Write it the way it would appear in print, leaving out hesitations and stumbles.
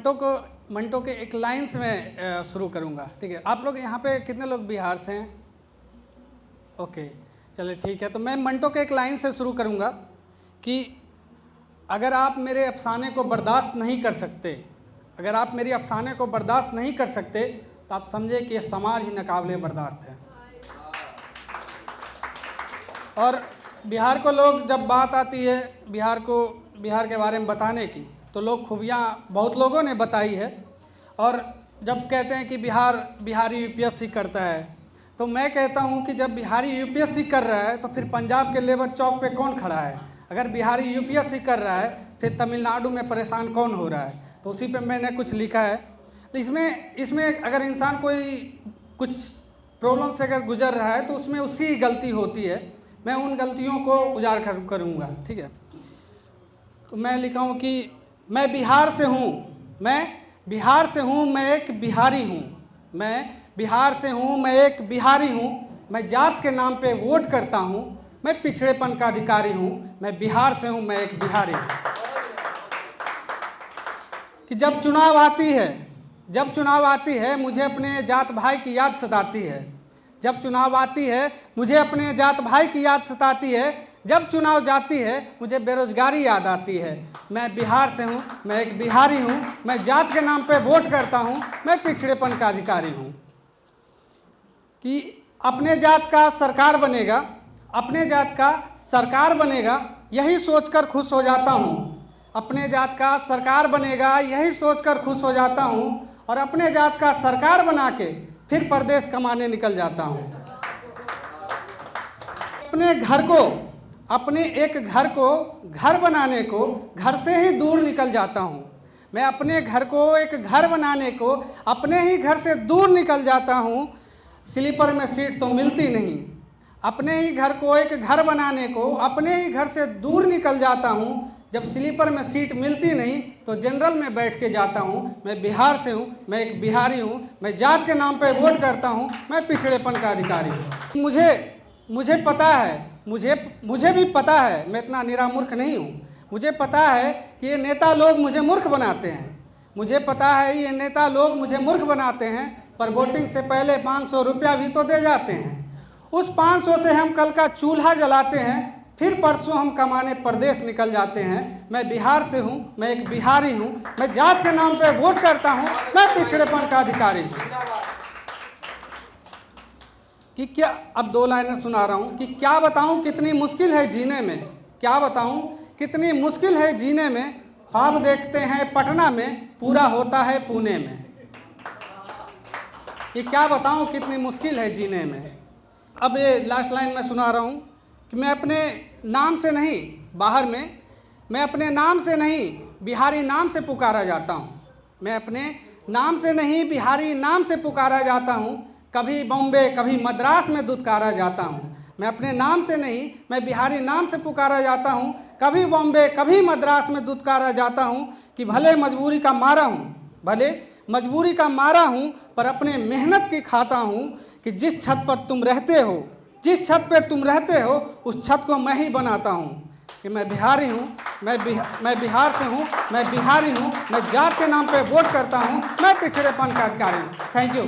मंटो के एक लाइन से मैं शुरू करूँगा, ठीक है। आप लोग यहाँ पे कितने लोग बिहार से हैं? ओके, चलिए ठीक है। तो मैं मंटो के एक लाइन से शुरू करूँगा कि अगर आप मेरे अफसाने को बर्दाश्त नहीं कर सकते, अगर आप मेरी अफसाने को बर्दाश्त नहीं कर सकते, तो आप समझे कि ये समाज ही नाकाबिले बर्दाश्त है। और बिहार को लोग जब बात आती है बिहार के बारे में बताने की, तो लोग खूबियाँ बहुत लोगों ने बताई है। और जब कहते हैं कि बिहारी यूपीएससी करता है, तो मैं कहता हूँ कि जब बिहारी यूपीएससी कर रहा है तो फिर पंजाब के लेबर चौक पे कौन खड़ा है? अगर बिहारी यूपीएससी कर रहा है, फिर तमिलनाडु में परेशान कौन हो रहा है? तो उसी पे मैंने कुछ लिखा है। इसमें अगर इंसान कोई कुछ प्रॉब्लम से अगर गुजर रहा है तो उसमें उसकी गलती होती है। मैं उन गलतियों को उजागर करूँगा, ठीक है। तो मैं लिखा हूँ कि मैं बिहार से हूँ, मैं एक बिहारी हूँ, मैं बिहार से हूँ, मैं एक बिहारी हूँ, मैं जात के नाम पे वोट करता हूँ, मैं पिछड़ेपन का अधिकारी हूँ, मैं बिहार से हूँ, मैं एक बिहारी हूँ। कि जब चुनाव आती है मुझे अपने जात भाई की याद सताती है। जब चुनाव आती है मुझे अपने जात भाई की याद सताती है। जब चुनाव जाती है मुझे बेरोजगारी याद आती है। मैं बिहार से हूँ, मैं एक बिहारी हूँ, मैं जात के नाम पे वोट करता हूँ, मैं पिछड़ेपन का अधिकारी हूँ। कि अपने जात का सरकार बनेगा, यही सोचकर खुश हो जाता हूँ। अपने जात का सरकार बनेगा, यही सोचकर खुश हो जाता हूँ, और अपने जात का सरकार बना के फिर परदेश कमाने निकल जाता हूँ। अपने एक घर को घर बनाने को घर से ही दूर निकल जाता हूँ। मैं अपने घर को एक घर बनाने को अपने ही घर से दूर निकल जाता हूँ। स्लीपर में सीट तो मिलती नहीं। अपने ही घर को एक घर बनाने को अपने ही घर से दूर निकल जाता हूँ। जब स्लीपर में सीट मिलती नहीं तो जनरल में बैठ के जाता हूँ। मैं बिहार से हूँ, मैं एक बिहारी हूँ, मैं जात के नाम पे वोट करता हूँ, मैं पिछड़ेपन का अधिकारी हूँ। मुझे भी पता है, मैं इतना निरा मूर्ख नहीं हूँ। मुझे पता है कि ये नेता लोग मुझे मूर्ख बनाते हैं। पर वोटिंग से पहले 500 रुपया भी तो दे जाते हैं। उस 500 से हम कल का चूल्हा जलाते हैं, फिर परसों हम कमाने परदेश निकल जाते हैं। मैं बिहार से हूँ, मैं एक बिहारी हूँ, मैं जात के नाम पे वोट करता हूँ, मैं पिछड़ेपन का अधिकारी हूँ। कि क्या, अब 2 लाइनें सुना रहा हूँ कि क्या बताऊँ कितनी मुश्किल है जीने में, ख्वाब देखते हैं पटना में, पूरा होता है पुणे में। कि क्या बताऊँ कितनी मुश्किल है जीने में। अब ये लास्ट लाइन मैं सुना रहा हूँ कि मैं अपने नाम से नहीं, मैं अपने नाम से नहीं बिहारी नाम से पुकारा जाता हूँ। मैं अपने नाम से नहीं बिहारी नाम से पुकारा जाता हूँ। कभी बॉम्बे कभी मद्रास में दुत्कारा जाता हूँ। मैं अपने नाम से नहीं, मैं बिहारी नाम से पुकारा जाता हूँ। कभी बॉम्बे कभी मद्रास में दुत्कारा जाता हूँ। कि भले मजबूरी का मारा हूँ, पर अपने मेहनत की खाता हूँ। कि जिस छत पर तुम रहते हो उस छत को मैं ही बनाता हूँ। कि मैं बिहारी हूँ, मैं बिहार से हूँ, मैं बिहारी हूँ, मैं जात के नाम पे वोट करता हूँ, मैं पिछड़ेपन का अधिकारी हूँ। Thank you.